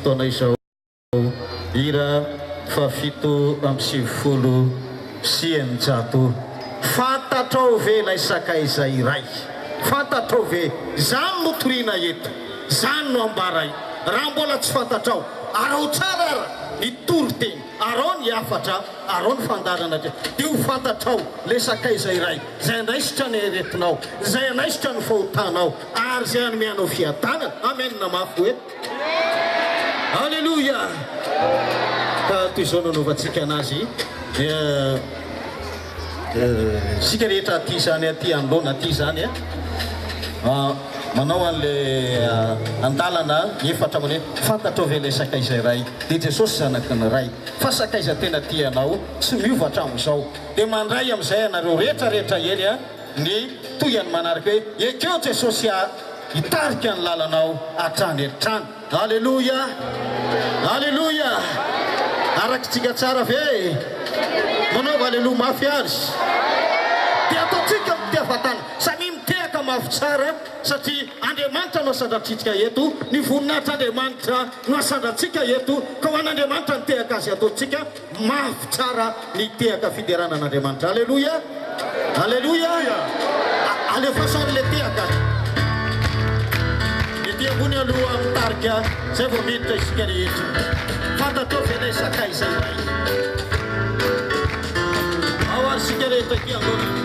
taona izao ira fafito amby sivifolo sy eninjato. Fantatrao ve lay sakaiza iray? Fantatrao ve? Zany no toriana eto, zany no ambaray. Raha mbola tsy fantatrao, arao tsara ara ny toriteny, arao ny afatra, arao ny fandarana dia ho fantatrao le sakaiza iray zay andraisitra ny aretinao, zay andraisitra ny fahotanao, ary zay anomeanao fiadanana. Amenina mafy hoe Alléluia. Ka toy izao nanaovantsika anazy sika rehetra aty zany aty androna aty zany manao an'le andalana efatra mane fantatrao ve le sakaiza iray dia Jesosy zanaky ny ray fa sakaiza tena tianao tsy miovatra am'izao dia mandray am'izay anareo rehetrarehetra ely ny toyany manaraka hoe ekeo Jesosy hitarika ny lalanao hatrany eritrany. Alleluia, alleluia. Arakitsika tsara ve manaova alleluia mafy azy dia ataotsika mitiavatana samy mitehaka mafy tsara satria Andriamanitra no asandratsika eto, ny voninahitry'Andriamanitra no asandratsika eto, ka ho an'Andriamanitra ny tehaka azy ataotsika mafy tsara ny tehaka fideranan'Andriamanitra. Alleluia, alleluia. Alefasan'le tehaka ambony aloha mitarika zay vao miditra isika rehetra. Fantatrao ve lay sakaiza iray? Ao ary sika rehetra ty ambony